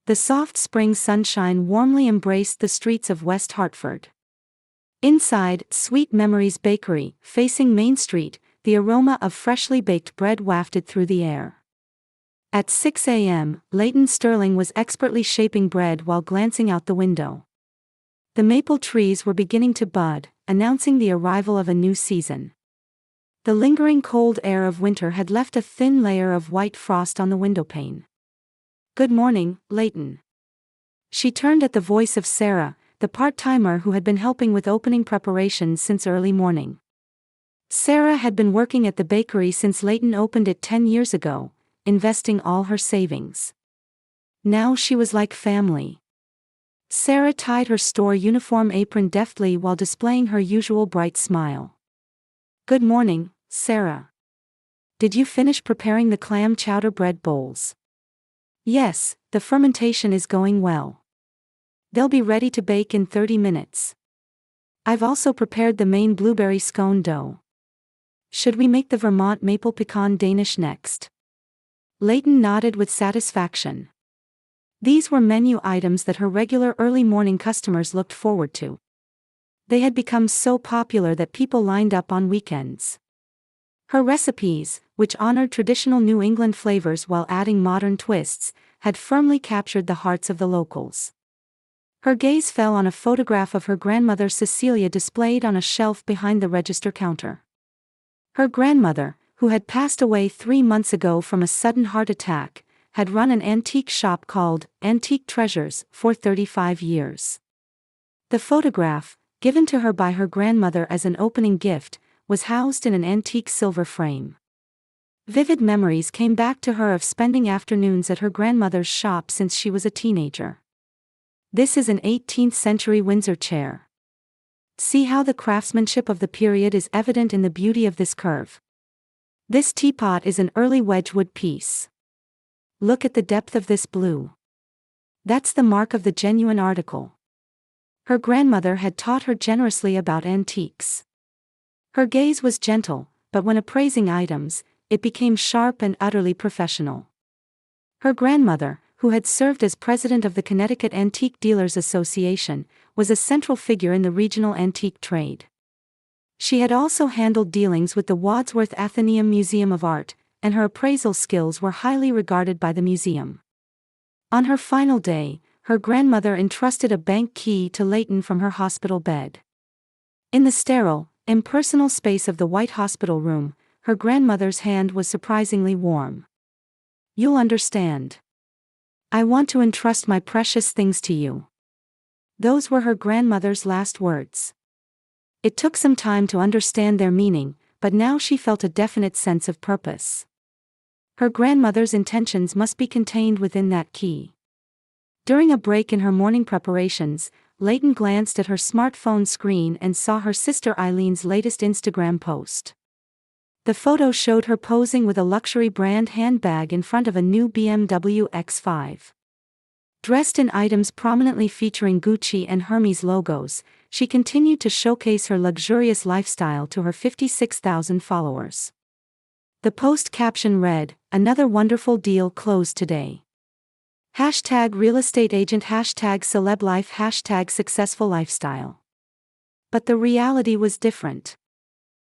The soft spring sunshine warmly embraced the streets of West Hartford. Inside Sweet Memories Bakery, facing Main Street, the aroma of freshly baked bread wafted through the air. At 6 a.m., Leighton Sterling was expertly shaping bread while glancing out the window. The maple trees were beginning to bud, announcing the arrival of a new season. The lingering cold air of winter had left a thin layer of white frost on the windowpane. "Good morning, Leighton." She turned at the voice of Sarah, the part-timer who had been helping with opening preparations since early morning. Sarah had been working at the bakery since Leighton opened it 10 years ago, investing all her savings. Now she was like family. Sarah tied her store uniform apron deftly while displaying her usual bright smile. "Good morning, Sarah. Did you finish preparing the clam chowder bread bowls?" "Yes, the fermentation is going well. They'll be ready to bake in 30 minutes. I've also prepared the main blueberry scone dough. Should we make the Vermont maple pecan Danish next?" Leighton nodded with satisfaction. These were menu items that her regular early morning customers looked forward to. They had become so popular that people lined up on weekends. Her recipes, which honored traditional New England flavors while adding modern twists, had firmly captured the hearts of the locals. Her gaze fell on a photograph of her grandmother Cecilia displayed on a shelf behind the register counter. Her grandmother, who had passed away 3 months ago from a sudden heart attack, had run an antique shop called Antique Treasures for 35 years. The photograph, given to her by her grandmother as an opening gift, was housed in an antique silver frame. Vivid memories came back to her of spending afternoons at her grandmother's shop since she was a teenager. This is an 18th century Windsor chair. See how the craftsmanship of the period is evident in the beauty of this curve. This teapot is an early Wedgwood piece. Look at the depth of this blue. That's the mark of the genuine article. Her grandmother had taught her generously about antiques. Her gaze was gentle, but when appraising items, it became sharp and utterly professional. Her grandmother, who had served as president of the Connecticut Antique Dealers Association, was a central figure in the regional antique trade. She had also handled dealings with the Wadsworth Atheneum Museum of Art, and her appraisal skills were highly regarded by the museum. On her final day, her grandmother entrusted a bank key to Leighton from her hospital bed. In the sterile, impersonal space of the white hospital room, her grandmother's hand was surprisingly warm. "You'll understand. I want to entrust my precious things to you." Those were her grandmother's last words. It took some time to understand their meaning, but now she felt a definite sense of purpose. Her grandmother's intentions must be contained within that key. During a break in her morning preparations, Leighton glanced at her smartphone screen and saw her sister Eileen's latest Instagram post. The photo showed her posing with a luxury brand handbag in front of a new BMW X5. Dressed in items prominently featuring Gucci and Hermes logos, she continued to showcase her luxurious lifestyle to her 56,000 followers. The post caption read, "Another wonderful deal closed today. #real estate agent #celeb life #successful lifestyle." But the reality was different.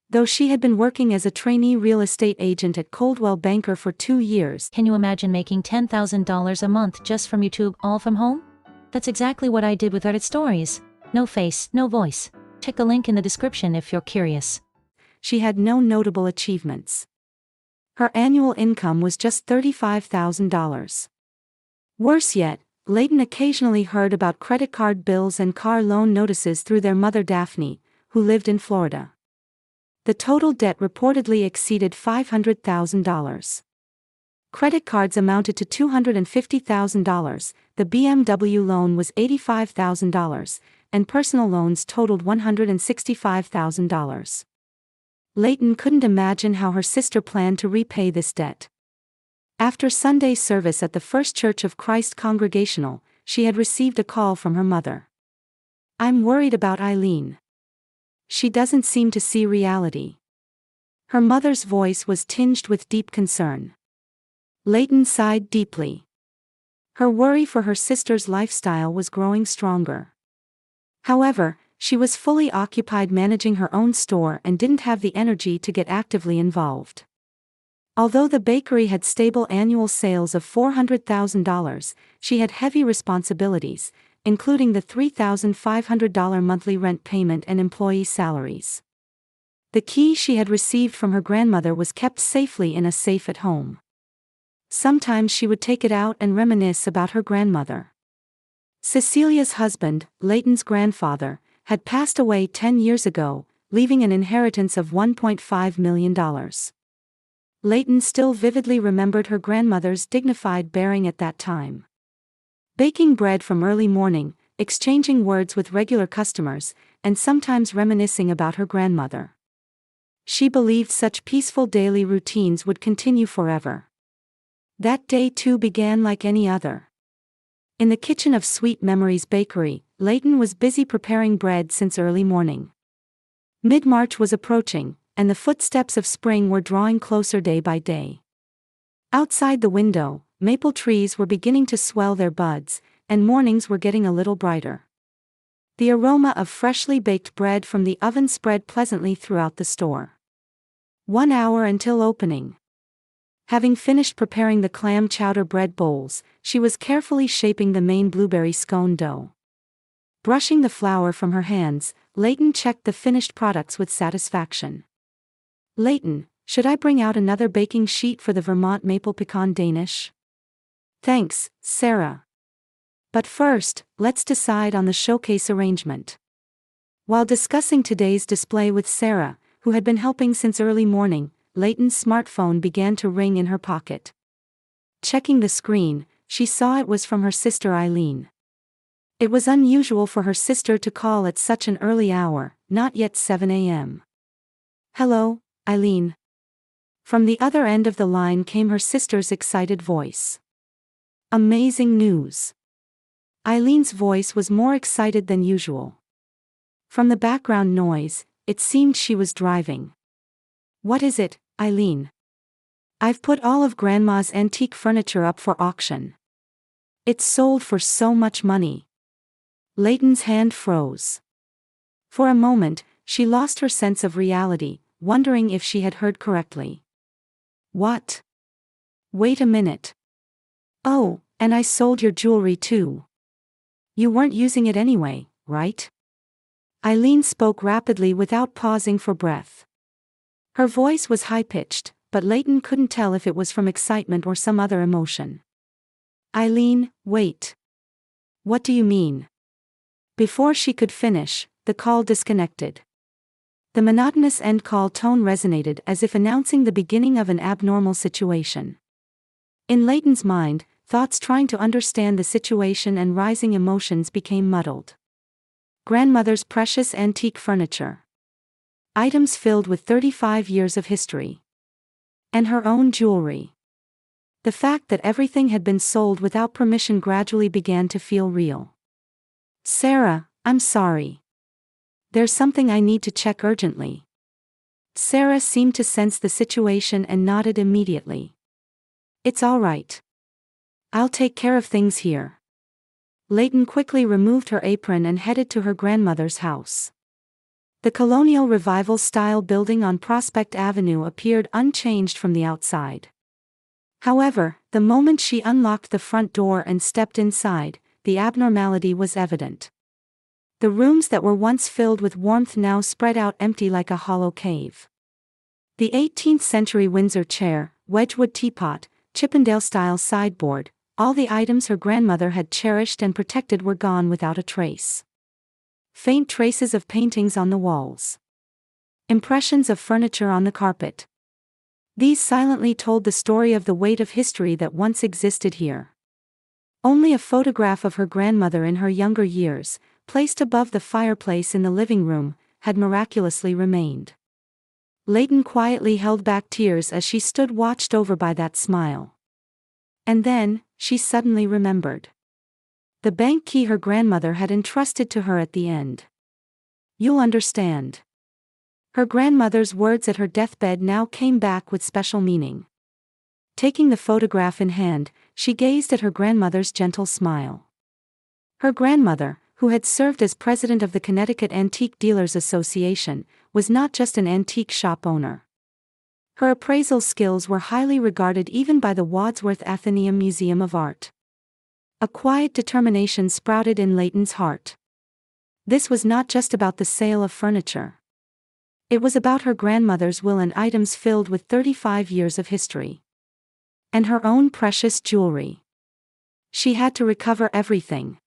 Though she had been working as a trainee real estate agent at Coldwell Banker for 2 years. Can you imagine making $10,000 a month just from YouTube, all from home? That's exactly what I did with Narrated Stories. No face, no voice. Check the link in the description if you're curious. She had no notable achievements. Her annual income was just $35,000. Worse yet, Leighton occasionally heard about credit card bills and car loan notices through their mother Daphne, who lived in Florida. The total debt reportedly exceeded $500,000. Credit cards amounted to $250,000, the BMW loan was $85,000, and personal loans totaled $165,000. Leighton couldn't imagine how her sister planned to repay this debt. After Sunday service at the First Church of Christ Congregational, she had received a call from her mother. "I'm worried about Eileen. She doesn't seem to see reality." Her mother's voice was tinged with deep concern. Leighton sighed deeply. Her worry for her sister's lifestyle was growing stronger. However, she was fully occupied managing her own store and didn't have the energy to get actively involved. Although the bakery had stable annual sales of $400,000, she had heavy responsibilities, including the $3,500 monthly rent payment and employee salaries. The key she had received from her grandmother was kept safely in a safe at home. Sometimes she would take it out and reminisce about her grandmother. Cecilia's husband, Leighton's grandfather, had passed away 10 years ago, leaving an inheritance of $1.5 million. Leighton still vividly remembered her grandmother's dignified bearing at that time. Baking bread from early morning, exchanging words with regular customers, and sometimes reminiscing about her grandmother. She believed such peaceful daily routines would continue forever. That day too began like any other. In the kitchen of Sweet Memories Bakery, Leighton was busy preparing bread since early morning. Mid-March was approaching, and the footsteps of spring were drawing closer day by day. Outside the window, maple trees were beginning to swell their buds, and mornings were getting a little brighter. The aroma of freshly baked bread from the oven spread pleasantly throughout the store. 1 hour until opening. Having finished preparing the clam chowder bread bowls, she was carefully shaping the main blueberry scone dough. Brushing the flour from her hands, Leighton checked the finished products with satisfaction. "Leighton, should I bring out another baking sheet for the Vermont Maple Pecan Danish?" "Thanks, Sarah. But first, let's decide on the showcase arrangement." While discussing today's display with Sarah, who had been helping since early morning, Leighton's smartphone began to ring in her pocket. Checking the screen, she saw it was from her sister Eileen. It was unusual for her sister to call at such an early hour, not yet 7 a.m. "Hello, Eileen." From the other end of the line came her sister's excited voice. "Amazing news." Eileen's voice was more excited than usual. From the background noise, it seemed she was driving. "What is it, Eileen?" "I've put all of Grandma's antique furniture up for auction. It's sold for so much money." Leighton's hand froze. For a moment, she lost her sense of reality, wondering if she had heard correctly. "What? Wait a minute. Oh, and I sold your jewelry too. You weren't using it anyway, right?" Eileen spoke rapidly without pausing for breath. Her voice was high-pitched, but Leighton couldn't tell if it was from excitement or some other emotion. "Eileen, wait. What do you mean?" Before she could finish, the call disconnected. The monotonous end call tone resonated as if announcing the beginning of an abnormal situation. In Leighton's mind, thoughts trying to understand the situation and rising emotions became muddled. Grandmother's precious antique furniture. Items filled with 35 years of history. And her own jewelry. The fact that everything had been sold without permission gradually began to feel real. "Sarah, I'm sorry. There's something I need to check urgently." Sarah seemed to sense the situation and nodded immediately. "It's all right. I'll take care of things here." Leighton quickly removed her apron and headed to her grandmother's house. The colonial revival-style building on Prospect Avenue appeared unchanged from the outside. However, the moment she unlocked the front door and stepped inside, the abnormality was evident. The rooms that were once filled with warmth now spread out empty like a hollow cave. The 18th-century Windsor chair, Wedgwood teapot, Chippendale-style sideboard, all the items her grandmother had cherished and protected were gone without a trace. Faint traces of paintings on the walls. Impressions of furniture on the carpet. These silently told the story of the weight of history that once existed here. Only a photograph of her grandmother in her younger years, placed above the fireplace in the living room, had miraculously remained. Leighton quietly held back tears as she stood watched over by that smile. And then, she suddenly remembered. The bank key her grandmother had entrusted to her at the end. "You'll understand." Her grandmother's words at her deathbed now came back with special meaning. Taking the photograph in hand, she gazed at her grandmother's gentle smile. Her grandmother, who had served as president of the Connecticut Antique Dealers Association, was not just an antique shop owner. Her appraisal skills were highly regarded even by the Wadsworth Atheneum Museum of Art. A quiet determination sprouted in Leighton's heart. This was not just about the sale of furniture. It was about her grandmother's will and items filled with 35 years of history. And her own precious jewelry. She had to recover everything.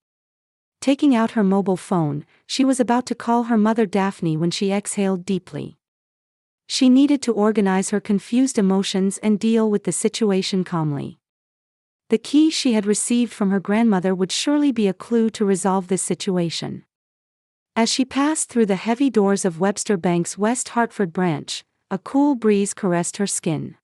Taking out her mobile phone, she was about to call her mother Daphne when she exhaled deeply. She needed to organize her confused emotions and deal with the situation calmly. The key she had received from her grandmother would surely be a clue to resolve this situation. As she passed through the heavy doors of Webster Bank's West Hartford branch, a cool breeze caressed her skin.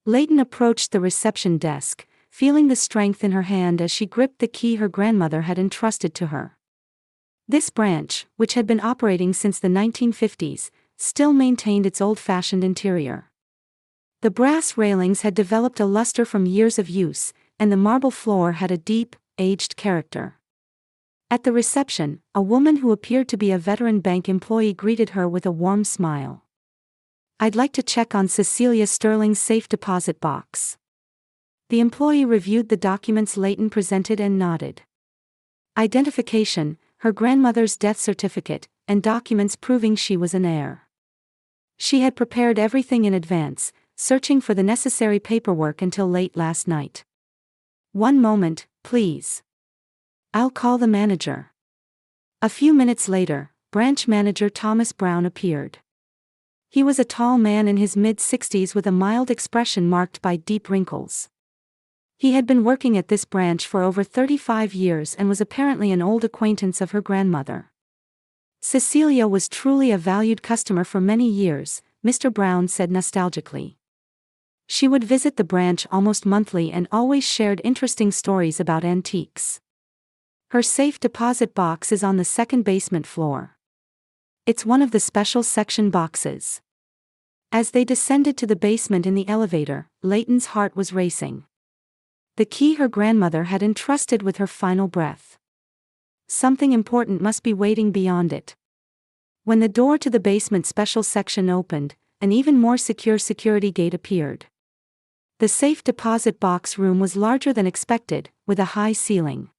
Leighton approached the reception desk, feeling the strength in her hand as she gripped the key her grandmother had entrusted to her. This branch, which had been operating since the 1950s, still maintained its old-fashioned interior. The brass railings had developed a luster from years of use, and the marble floor had a deep, aged character. At the reception, a woman who appeared to be a veteran bank employee greeted her with a warm smile. "I'd like to check on Cecilia Sterling's safe deposit box." The employee reviewed the documents Leighton presented and nodded. Identification, her grandmother's death certificate, and documents proving she was an heir. She had prepared everything in advance, searching for the necessary paperwork until late last night. "One moment, please. I'll call the manager." A few minutes later, branch manager Thomas Brown appeared. He was a tall man in his mid-60s with a mild expression marked by deep wrinkles. He had been working at this branch for over 35 years and was apparently an old acquaintance of her grandmother. "Cecilia was truly a valued customer for many years," Mr. Brown said nostalgically. "She would visit the branch almost monthly and always shared interesting stories about antiques. Her safe deposit box is on the second basement floor. It's one of the special section boxes." As they descended to the basement in the elevator, Leighton's heart was racing. The key her grandmother had entrusted with her final breath. Something important must be waiting beyond it. When the door to the basement special section opened, an even more secure security gate appeared. The safe deposit box room was larger than expected, with a high ceiling.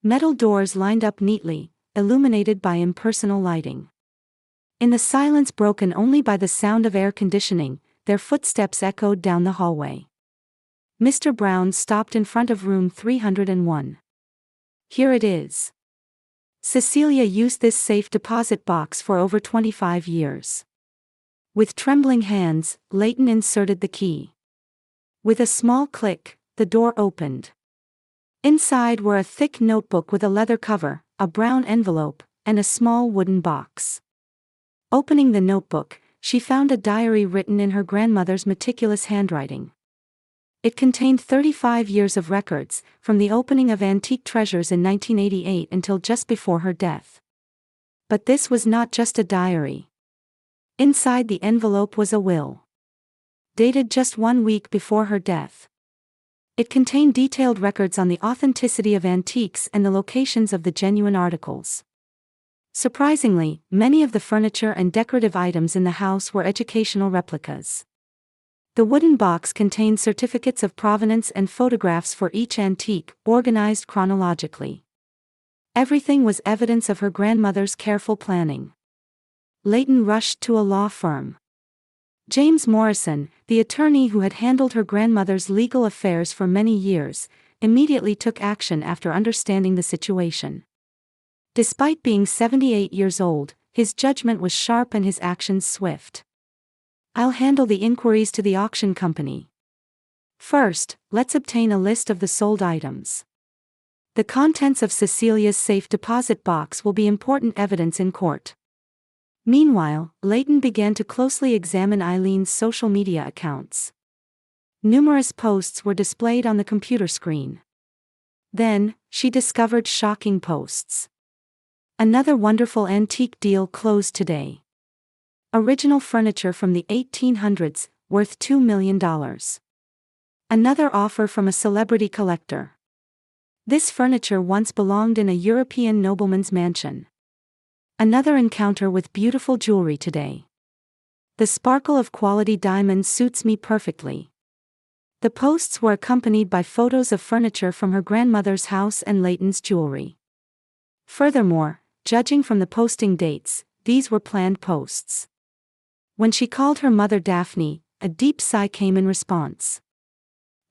Metal doors lined up neatly, illuminated by impersonal lighting. In the silence broken only by the sound of air conditioning, their footsteps echoed down the hallway. Mr. Brown stopped in front of room 301. "Here it is." Cecilia used this safe deposit box for over 25 years. With trembling hands, Leighton inserted the key. With a small click, the door opened. Inside were a thick notebook with a leather cover, a brown envelope, and a small wooden box. Opening the notebook, she found a diary written in her grandmother's meticulous handwriting. It contained 35 years of records, from the opening of Antique Treasures in 1988 until just before her death. But this was not just a diary. Inside the envelope was a will. Dated just 1 week before her death. It contained detailed records on the authenticity of antiques and the locations of the genuine articles. Surprisingly, many of the furniture and decorative items in the house were educational replicas. The wooden box contained certificates of provenance and photographs for each antique, organized chronologically. Everything was evidence of her grandmother's careful planning. Leighton rushed to a law firm. James Morrison, the attorney who had handled her grandmother's legal affairs for many years, immediately took action after understanding the situation. Despite being 78 years old, his judgment was sharp and his actions swift. "I'll handle the inquiries to the auction company. First, let's obtain a list of the sold items. The contents of Cecilia's safe deposit box will be important evidence in court." Meanwhile, Leighton began to closely examine Eileen's social media accounts. Numerous posts were displayed on the computer screen. Then, she discovered shocking posts. "Another wonderful antique deal closed today. Original furniture from the 1800s, worth $2 million. Another offer from a celebrity collector. This furniture once belonged in a European nobleman's mansion. Another encounter with beautiful jewelry today. The sparkle of quality diamonds suits me perfectly. The posts were accompanied by photos of furniture from her grandmother's house and Leighton's jewelry. Furthermore, judging from the posting dates, these were planned posts. When she called her mother Daphne, a deep sigh came in response.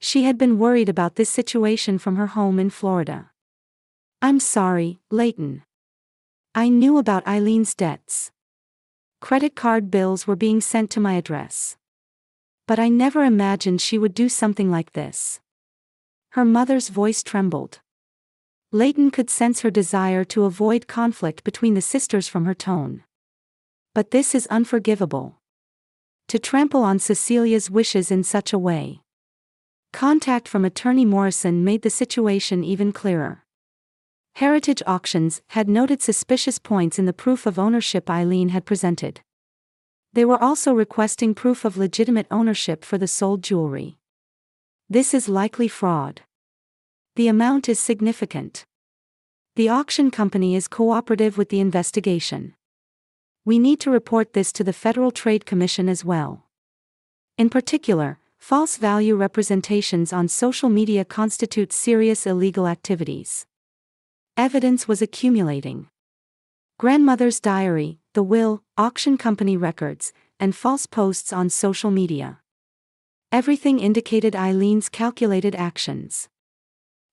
She had been worried about this situation from her home in Florida. "I'm sorry, Leighton. I knew about Eileen's debts. Credit card bills were being sent to my address. But I never imagined she would do something like this." Her mother's voice trembled. Leighton could sense her desire to avoid conflict between the sisters from her tone. But this is unforgivable. To trample on Cecilia's wishes in such a way. Contact from Attorney Morrison made the situation even clearer. Heritage Auctions had noted suspicious points in the proof of ownership Eileen had presented. They were also requesting proof of legitimate ownership for the sold jewelry. This is likely fraud. The amount is significant. The auction company is cooperative with the investigation. We need to report this to the Federal Trade Commission as well. In particular, false value representations on social media constitute serious illegal activities. Evidence was accumulating. Grandmother's diary, the will, auction company records, and false posts on social media. Everything indicated Eileen's calculated actions.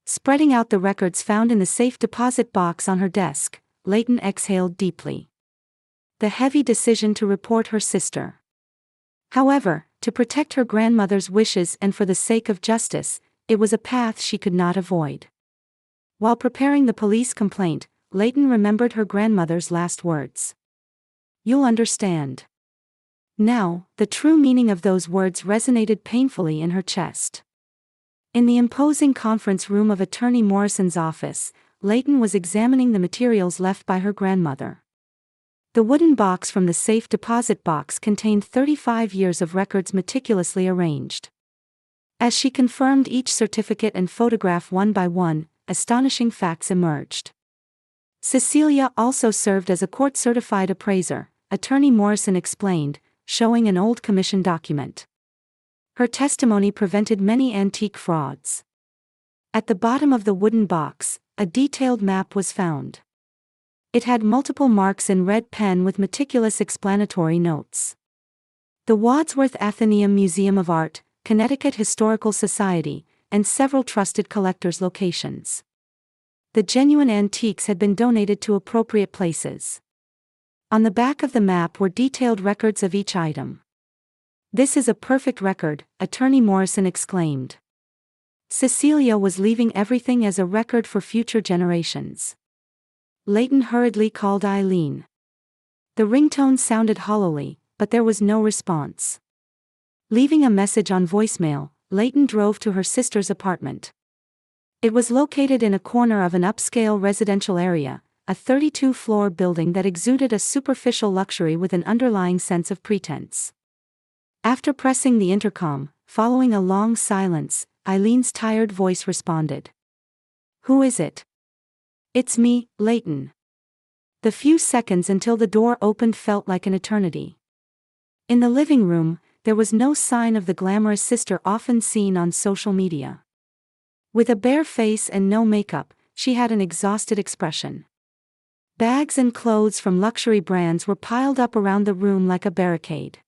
Spreading out the records found in the safe deposit box on her desk, Leighton exhaled deeply. The heavy decision to report her sister. However, to protect her grandmother's wishes and for the sake of justice, it was a path she could not avoid. While preparing the police complaint, Leighton remembered her grandmother's last words. "You'll understand." Now, the true meaning of those words resonated painfully in her chest. In the imposing conference room of Attorney Morrison's office, Leighton was examining the materials left by her grandmother. The wooden box from the safe deposit box contained 35 years of records meticulously arranged. As she confirmed each certificate and photograph one by one, astonishing facts emerged. Cecilia also served as a court-certified appraiser, Attorney Morrison explained, showing an old commission document. Her testimony prevented many antique frauds. At the bottom of the wooden box, a detailed map was found. It had multiple marks in red pen with meticulous explanatory notes. The Wadsworth Atheneum Museum of Art, Connecticut Historical Society, and several trusted collectors' locations. The genuine antiques had been donated to appropriate places. On the back of the map were detailed records of each item. "This is a perfect record," Attorney Morrison exclaimed. Cecilia was leaving everything as a record for future generations. Leighton hurriedly called Eileen. The ringtone sounded hollowly, but there was no response. Leaving a message on voicemail, Leighton drove to her sister's apartment. It was located in a corner of an upscale residential area, a 32-floor building that exuded a superficial luxury with an underlying sense of pretense. After pressing the intercom, following a long silence, Eileen's tired voice responded. "Who is it?" "It's me, Leighton." The few seconds until the door opened felt like an eternity. In the living room, there was no sign of the glamorous sister often seen on social media. With a bare face and no makeup, she had an exhausted expression. Bags and clothes from luxury brands were piled up around the room like a barricade.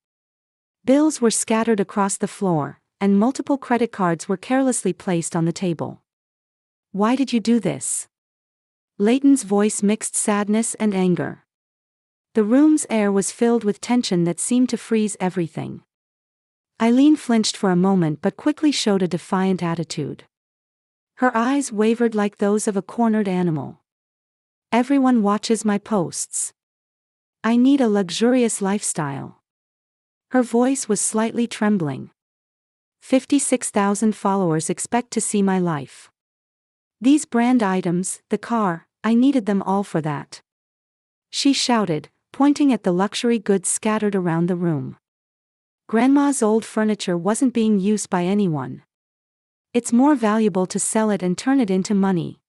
Bills were scattered across the floor, and multiple credit cards were carelessly placed on the table. "Why did you do this?" Leighton's voice mixed sadness and anger. The room's air was filled with tension that seemed to freeze everything. Eileen flinched for a moment but quickly showed a defiant attitude. Her eyes wavered like those of a cornered animal. "Everyone watches my posts. I need a luxurious lifestyle." Her voice was slightly trembling. 56,000 followers expect to see my life. These brand items, the car, I needed them all for that." She shouted, pointing at the luxury goods scattered around the room. Grandma's old furniture wasn't being used by anyone. It's more valuable to sell it and turn it into money.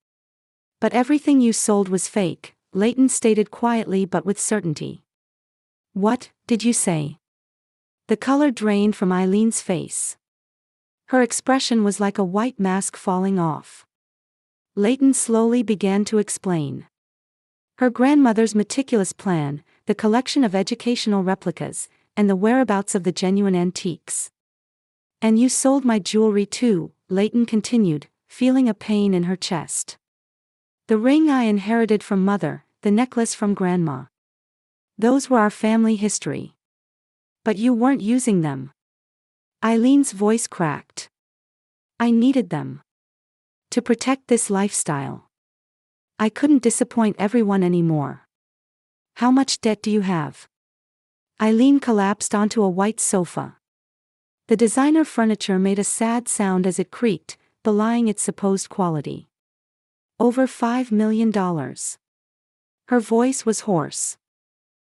But everything you sold was fake, Leighton stated quietly but with certainty. What did you say? The color drained from Eileen's face. Her expression was like a white mask falling off. Leighton slowly began to explain. Her grandmother's meticulous plan, the collection of educational replicas, and the whereabouts of the genuine antiques. And you sold my jewelry too, Leighton continued, feeling a pain in her chest. The ring I inherited from mother, the necklace from grandma. Those were our family history. But you weren't using them. Eileen's voice cracked. I needed them. To protect this lifestyle. I couldn't disappoint everyone anymore. How much debt do you have? Eileen collapsed onto a white sofa. The designer furniture made a sad sound as it creaked, belying its supposed quality. Over $5 million. Her voice was hoarse.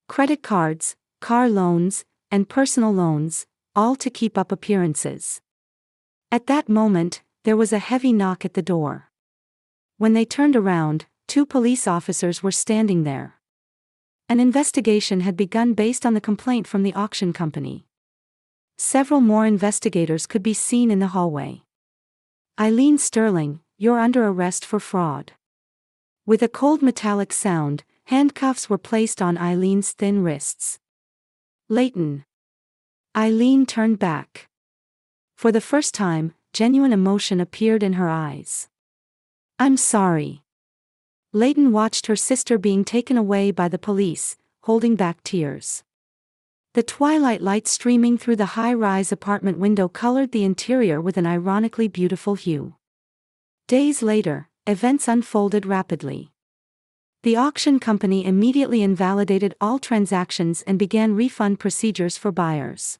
Credit cards, car loans, and personal loans, all to keep up appearances. At that moment, there was a heavy knock at the door. When they turned around, 2 police officers were standing there. An investigation had begun based on the complaint from the auction company. Several more investigators could be seen in the hallway. Eileen Sterling, you're under arrest for fraud. With a cold metallic sound, handcuffs were placed on Eileen's thin wrists. Leighton. Eileen turned back. For the first time, genuine emotion appeared in her eyes. I'm sorry. Leighton watched her sister being taken away by the police, holding back tears. The twilight light streaming through the high-rise apartment window colored the interior with an ironically beautiful hue. Days later, events unfolded rapidly. The auction company immediately invalidated all transactions and began refund procedures for buyers.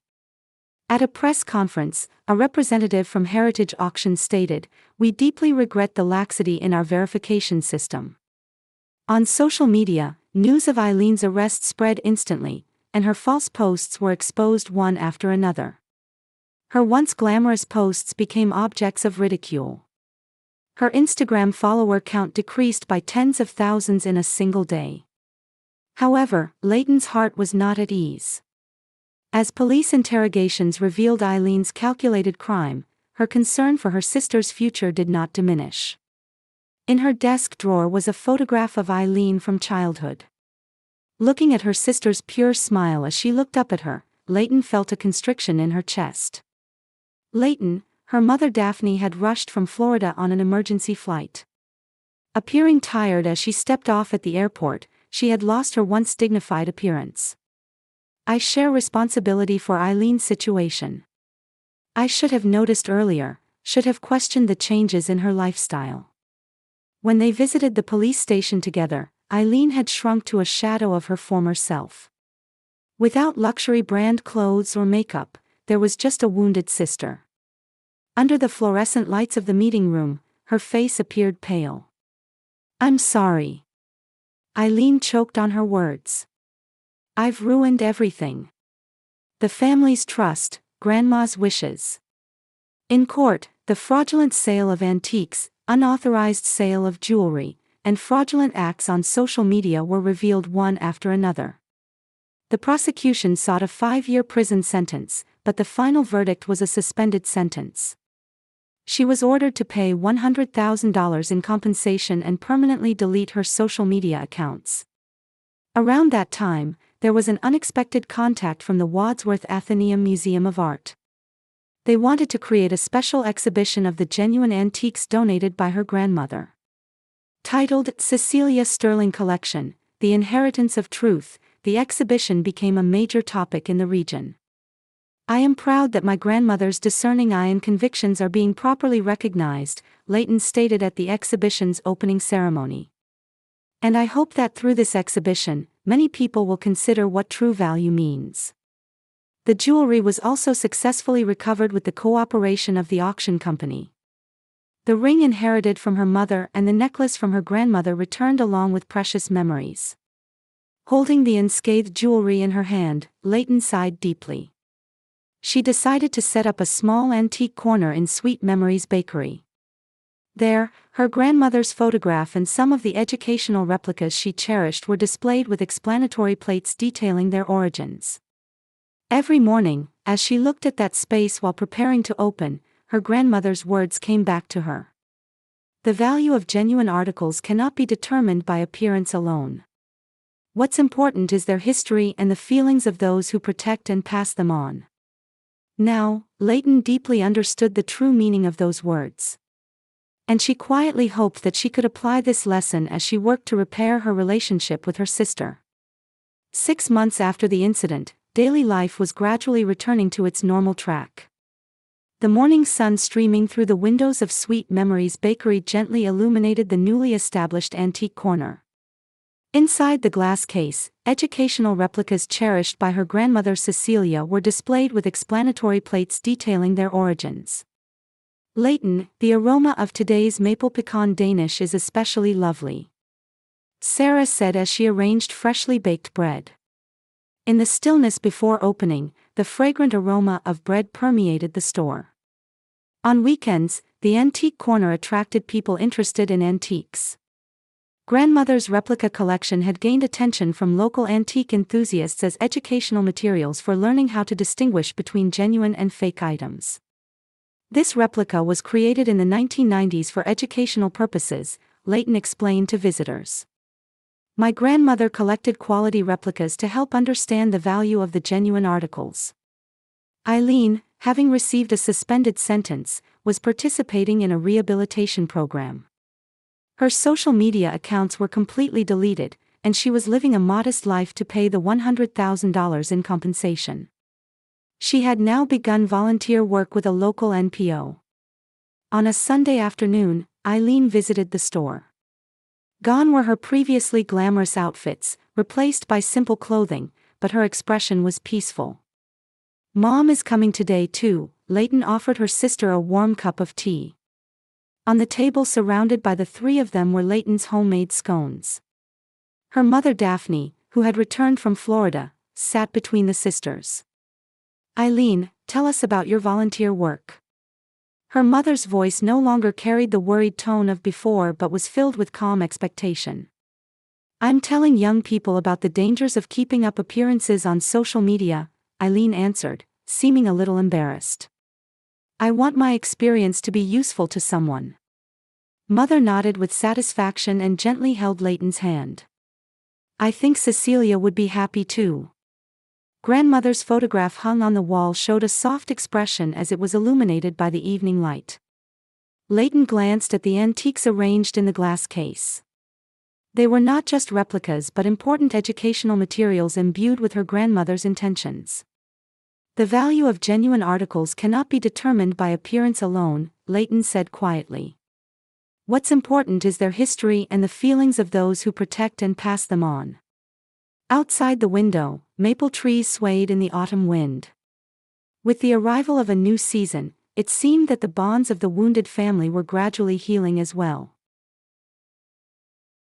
At a press conference, a representative from Heritage Auctions stated, "We deeply regret the laxity in our verification system." On social media, news of Eileen's arrest spread instantly, and her false posts were exposed one after another. Her once glamorous posts became objects of ridicule. Her Instagram follower count decreased by tens of thousands in a single day. However, Leighton's heart was not at ease. As police interrogations revealed Eileen's calculated crime, her concern for her sister's future did not diminish. In her desk drawer was a photograph of Eileen from childhood. Looking at her sister's pure smile as she looked up at her, Leighton felt a constriction in her chest. Leighton, her mother Daphne had rushed from Florida on an emergency flight. Appearing tired as she stepped off at the airport, she had lost her once dignified appearance. I share responsibility for Eileen's situation. I should have noticed earlier, should have questioned the changes in her lifestyle. When they visited the police station together, Eileen had shrunk to a shadow of her former self. Without luxury brand clothes or makeup, there was just a wounded sister. Under the fluorescent lights of the meeting room, her face appeared pale. I'm sorry. Eileen choked on her words. I've ruined everything. The family's trust, grandma's wishes. In court, the fraudulent sale of antiques, unauthorized sale of jewelry, and fraudulent acts on social media were revealed one after another. The prosecution sought a 5-year prison sentence, but the final verdict was a suspended sentence. She was ordered to pay $100,000 in compensation and permanently delete her social media accounts. Around that time, there was an unexpected contact from the Wadsworth Atheneum Museum of Art. They wanted to create a special exhibition of the genuine antiques donated by her grandmother. Titled Cecilia Sterling Collection, The Inheritance of Truth, the exhibition became a major topic in the region. I am proud that my grandmother's discerning eye and convictions are being properly recognized, Leighton stated at the exhibition's opening ceremony. And I hope that through this exhibition, many people will consider what true value means. The jewelry was also successfully recovered with the cooperation of the auction company. The ring inherited from her mother and the necklace from her grandmother returned along with precious memories. Holding the unscathed jewelry in her hand, Leighton sighed deeply. she decided to set up a small antique corner in Sweet Memories Bakery. There, her grandmother's photograph and some of the educational replicas she cherished were displayed with explanatory plates detailing their origins. Every morning, as she looked at that space while preparing to open, her grandmother's words came back to her. The value of genuine articles cannot be determined by appearance alone. What's important is their history and the feelings of those who protect and pass them on. Now, Leighton deeply understood the true meaning of those words. And she quietly hoped that she could apply this lesson as she worked to repair her relationship with her sister. 6 months after the incident, daily life was gradually returning to its normal track. The morning sun streaming through the windows of Sweet Memories Bakery gently illuminated the newly established antique corner. Inside the glass case, educational replicas cherished by her grandmother Cecilia were displayed with explanatory plates detailing their origins. Leighton, the aroma of today's maple pecan Danish is especially lovely, Sarah said as she arranged freshly baked bread. In the stillness before opening, the fragrant aroma of bread permeated the store. On weekends, the antique corner attracted people interested in antiques. Grandmother's replica collection had gained attention from local antique enthusiasts as educational materials for learning how to distinguish between genuine and fake items. This replica was created in the 1990s for educational purposes, Leighton explained to visitors. My grandmother collected quality replicas to help understand the value of the genuine articles. Eileen, having received a suspended sentence, was participating in a rehabilitation program. Her social media accounts were completely deleted, and she was living a modest life to pay the $100,000 in compensation. She had now begun volunteer work with a local NPO. On a Sunday afternoon, Eileen visited the store. Gone were her previously glamorous outfits, replaced by simple clothing, but her expression was peaceful. Mom is coming today too, Leighton offered her sister a warm cup of tea. On the table surrounded by the three of them were Leighton's homemade scones. Her mother Daphne, who had returned from Florida, sat between the sisters. Eileen, tell us about your volunteer work. Her mother's voice no longer carried the worried tone of before but was filled with calm expectation. I'm telling young people about the dangers of keeping up appearances on social media, Eileen answered, seeming a little embarrassed. I want my experience to be useful to someone. Mother nodded with satisfaction and gently held Leighton's hand. I think Cecilia would be happy too. Grandmother's photograph hung on the wall showed a soft expression as it was illuminated by the evening light. Leighton glanced at the antiques arranged in the glass case. They were not just replicas but important educational materials imbued with her grandmother's intentions. The value of genuine articles cannot be determined by appearance alone, Leighton said quietly. What's important is their history and the feelings of those who protect and pass them on. Outside the window, maple trees swayed in the autumn wind. With the arrival of a new season, it seemed that the bonds of the wounded family were gradually healing as well.